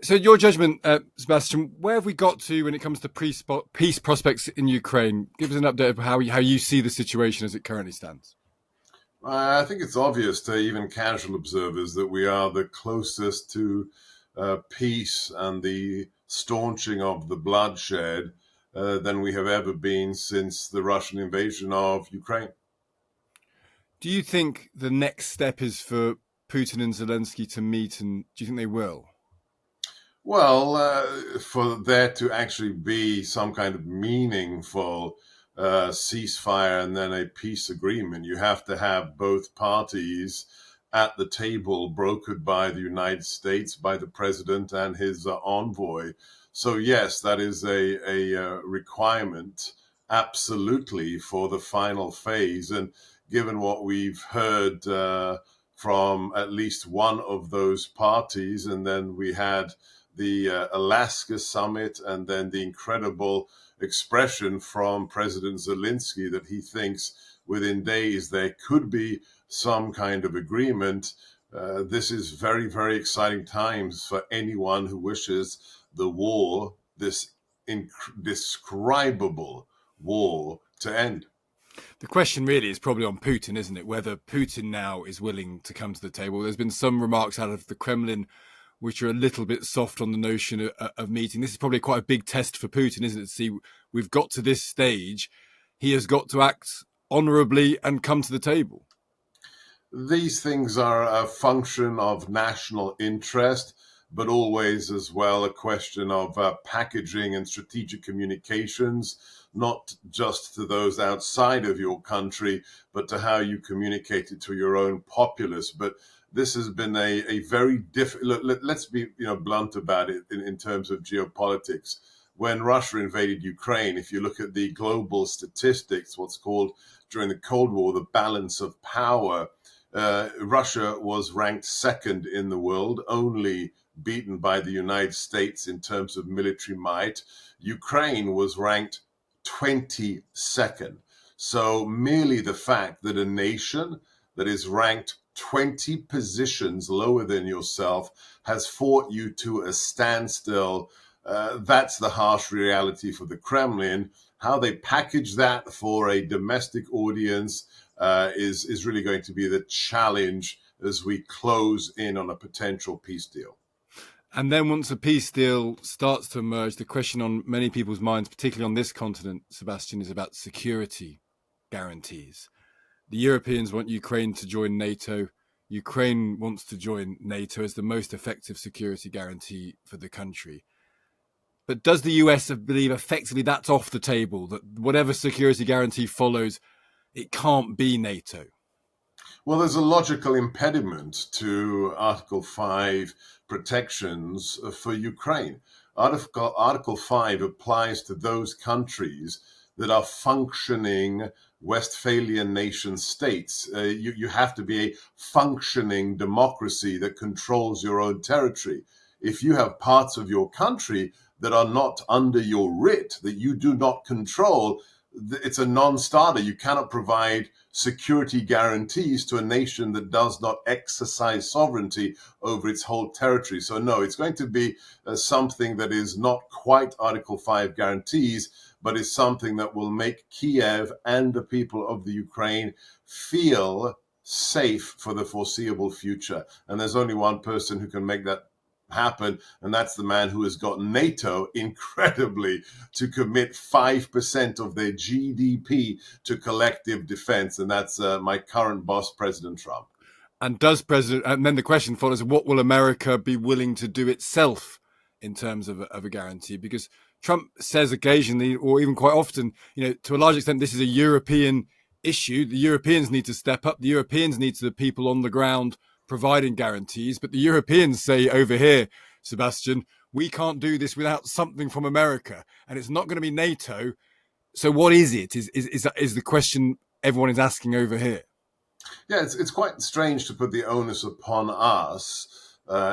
So your judgment, Sebastian, where have we got to when it comes to peace prospects in Ukraine? Give us an update of how you see the situation as it currently stands. I think it's obvious to even casual observers that we are the closest to peace and the staunching of the bloodshed than we have ever been since the Russian invasion of Ukraine. Do you think the next step is for Putin and Zelensky to meet, and do you think they will? Well, for there to actually be some kind of meaningful ceasefire and then a peace agreement, you have to have both parties at the table, brokered by the United States, by the president and his envoy. So, yes, that is a requirement, absolutely, for the final phase. And given what we've heard from at least one of those parties, and then we had the Alaska summit, and then the incredible expression from President Zelensky that he thinks within days there could be some kind of agreement. This is very, very exciting times for anyone who wishes the war, this indescribable war, to end. The question really is probably on Putin, isn't it? Whether Putin now is willing to come to the table. There's been some remarks out of the Kremlin which are a little bit soft on the notion of meeting. This is probably quite a big test for Putin, isn't it? To see, we've got to this stage. He has got to act honourably and come to the table. These things are a function of national interest, but always as well a question of packaging and strategic communications, not just to those outside of your country, but to how you communicate it to your own populace. But this has been a very difficult. Let's be blunt about it in terms of geopolitics. When Russia invaded Ukraine, if you look at the global statistics, what's called during the Cold War the balance of power, Russia was ranked second in the world, only beaten by the United States in terms of military might. Ukraine was ranked 22nd. So merely the fact that a nation that is ranked 20 positions lower than yourself has fought you to a standstill, that's the harsh reality for the Kremlin. How they package that for a domestic audience is really going to be the challenge as we close in on a potential peace deal. And then once a peace deal starts to emerge, the question on many people's minds, particularly on this continent, Sebastian, is about security guarantees. The Europeans want Ukraine to join NATO. Ukraine wants to join NATO as the most effective security guarantee for the country. But does the US believe effectively that's off the table, that whatever security guarantee follows, it can't be NATO? Well, there's a logical impediment to Article 5 protections for Ukraine. Article 5 applies to those countries that are functioning Westphalian nation states. You have to be a functioning democracy that controls your own territory. If you have parts of your country that are not under your writ, that you do not control, it's a non-starter. You cannot provide security guarantees to a nation that does not exercise sovereignty over its whole territory. So no, it's going to be something that is not quite Article 5 guarantees, but is something that will make Kiev and the people of the Ukraine feel safe for the foreseeable future. And there's only one person who can make that happen, and that's the man who has got NATO incredibly to commit 5% of their GDP to collective defense, and that's my current boss, President Trump. And then the question follows: what will America be willing to do itself in terms of a guarantee? Because Trump says occasionally, or even quite often, to a large extent, this is a European issue. The Europeans need to step up. The Europeans need the people on the ground providing guarantees. But the Europeans say over here, Sebastian, we can't do this without something from America, and it's not going to be NATO. So what is it? Is the question everyone is asking over here? Yeah, it's quite strange to put the onus upon us.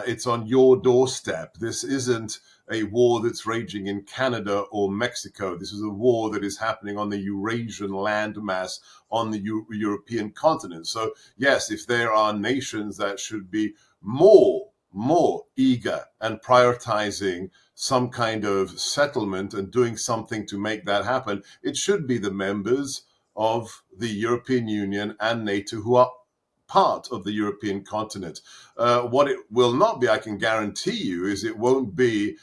It's on your doorstep. This isn't a war that's raging in Canada or Mexico. This is a war that is happening on the Eurasian landmass on the European continent. So yes, if there are nations that should be more more eager and prioritizing some kind of settlement and doing something to make that happen, it should be the members of the European Union and NATO who are part of the European continent. What it will not be, I can guarantee you, is it won't be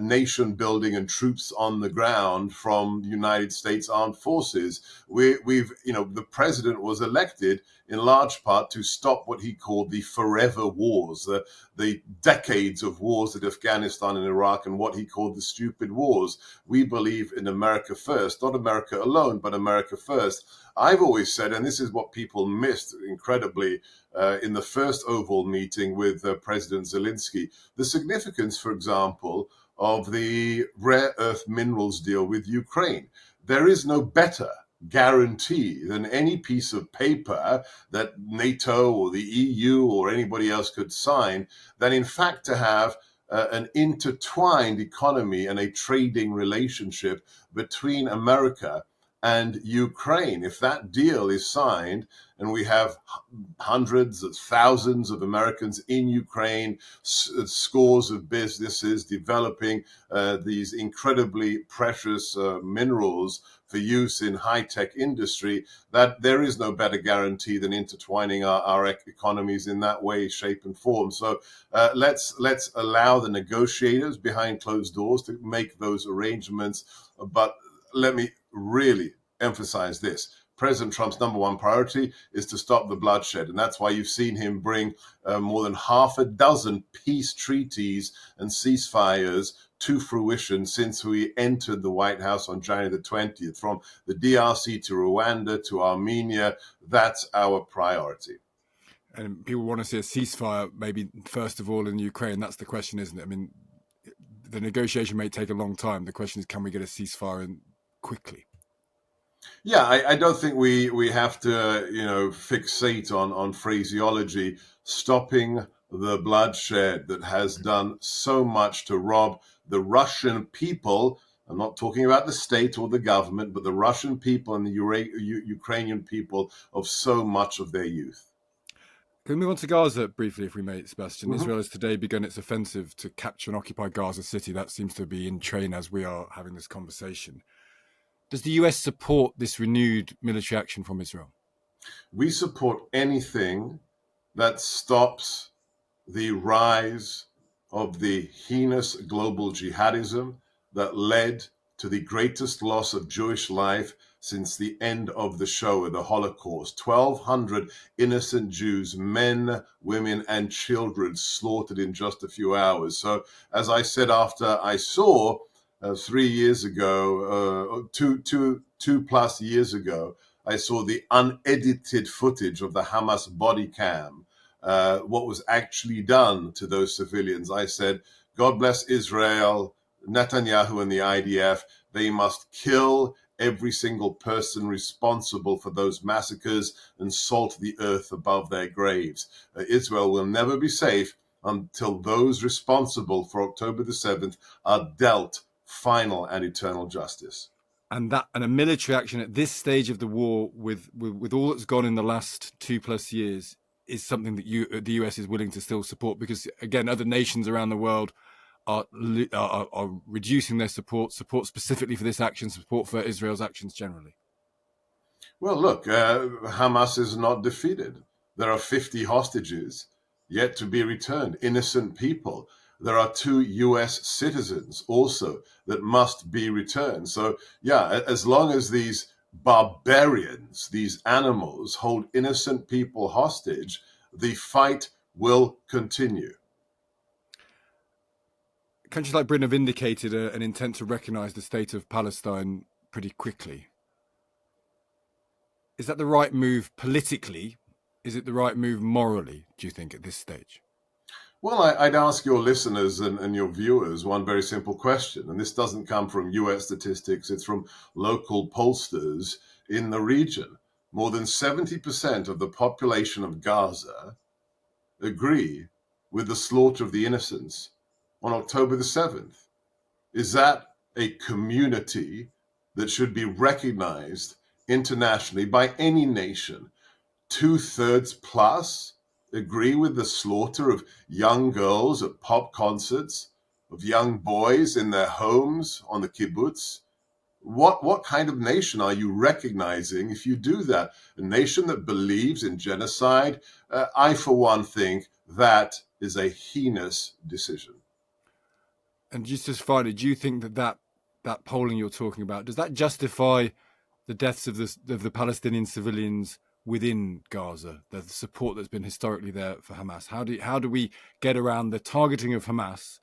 nation building and troops on the ground from United States Armed Forces. The president was elected in large part to stop what he called the forever wars, the decades of wars at Afghanistan and Iraq, and what he called the stupid wars. We believe in America first, not America alone, but America first. I've always said, and this is what people missed incredibly in the first Oval meeting with President Zelensky, the significance, for example, of the rare earth minerals deal with Ukraine. There is no better guarantee than any piece of paper that NATO or the EU or anybody else could sign than, in fact, to have an intertwined economy and a trading relationship between America and Ukraine. If that deal is signed and we have hundreds of thousands of Americans in Ukraine, scores of businesses developing these incredibly precious minerals for use in high-tech industry, that there is no better guarantee than intertwining our economies in that way, shape, and form. So let's allow the negotiators behind closed doors to make those arrangements. But let me really emphasize this. President Trump's number one priority is to stop the bloodshed. And that's why you've seen him bring more than half a dozen peace treaties and ceasefires to fruition since we entered the White House on January the 20th. From the DRC to Rwanda to Armenia, that's our priority. And people want to see a ceasefire, maybe first of all in Ukraine. That's the question, isn't it? I mean, the negotiation may take a long time. The question is, can we get a ceasefire in quickly? Yeah, I don't think we have to, fixate on phraseology. Stopping the bloodshed that has done so much to rob the Russian people. I'm not talking about the state or the government, but the Russian people and the Ukrainian people of so much of their youth. Can we move on to Gaza briefly, if we may, Sebastian? Israel has today begun its offensive to capture and occupy Gaza City. That seems to be in train as we are having this conversation. Does the US support this renewed military action from Israel? We support anything that stops the rise of the heinous global jihadism that led to the greatest loss of Jewish life since the end of the Shoah, the Holocaust. 1,200 innocent Jews, men, women, and children slaughtered in just a few hours. So, as I said, after I saw 3 years ago, two plus years ago, I saw the unedited footage of the Hamas body cam, what was actually done to those civilians. I said, God bless Israel, Netanyahu and the IDF. They must kill every single person responsible for those massacres and salt the earth above their graves. Israel will never be safe until those responsible for October the 7th are dealt final and eternal justice. And a military action at this stage of the war, with all that's gone in the last 2+ years, is something that the US is willing to still support, because again, other nations around the world are reducing their support specifically for this action, support for Israel's actions generally. Well, look, Hamas is not defeated. There are 50 hostages yet to be returned, innocent people. There are 2 US citizens also that must be returned. So, yeah, as long as these barbarians, these animals, hold innocent people hostage, the fight will continue. Countries like Britain have indicated an intent to recognise the state of Palestine pretty quickly. Is that the right move politically? Is it the right move morally, do you think, at this stage? Well, I'd ask your listeners and your viewers one very simple question, and this doesn't come from US statistics, it's from local pollsters in the region. More than 70% of the population of Gaza agree with the slaughter of the innocents on October the 7th. Is that a community that should be recognized internationally by any nation? 2/3 plus agree with the slaughter of young girls at pop concerts, of young boys in their homes on the kibbutz? What kind of nation are you recognizing if you do that? A nation that believes in genocide? I, for one, think that is a heinous decision. And just finally, do you think that polling you're talking about, does that justify the deaths of the Palestinian civilians within Gaza, the support that's been historically there for Hamas? How do we get around the targeting of Hamas,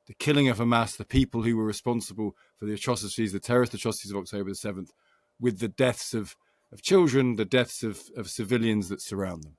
the killing of Hamas, the people who were responsible for the atrocities, the terrorist atrocities of October the 7th, with the deaths of children, the deaths of civilians that surround them?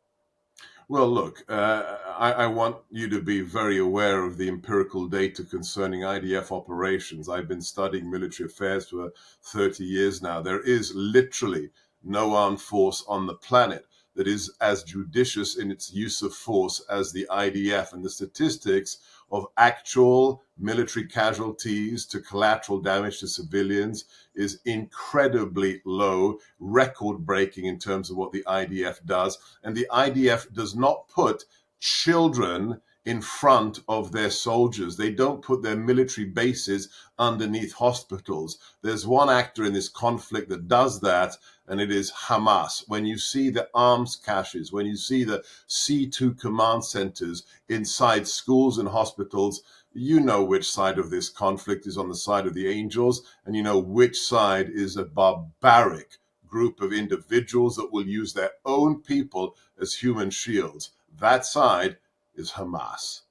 Well, look, I want you to be very aware of the empirical data concerning IDF operations. I've been studying military affairs for 30 years now. There is literally no armed force on the planet that is as judicious in its use of force as the IDF. And the statistics of actual military casualties to collateral damage to civilians is incredibly low, record breaking in terms of what the IDF does. And the IDF does not put children in front of their soldiers. They don't put their military bases underneath hospitals. There's one actor in this conflict that does that, and it is Hamas. When you see the arms caches, when you see the C2 command centers inside schools and hospitals, you know which side of this conflict is on the side of the angels, and you know which side is a barbaric group of individuals that will use their own people as human shields. That side is Hamas.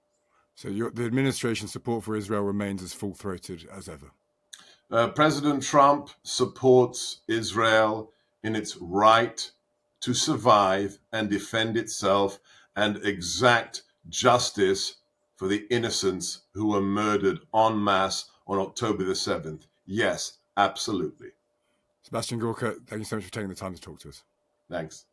So the administration's support for Israel remains as full-throated as ever. President Trump supports Israel in its right to survive and defend itself and exact justice for the innocents who were murdered en masse on October the 7th. Yes, absolutely. Sebastian Gorka, thank you so much for taking the time to talk to us. Thanks.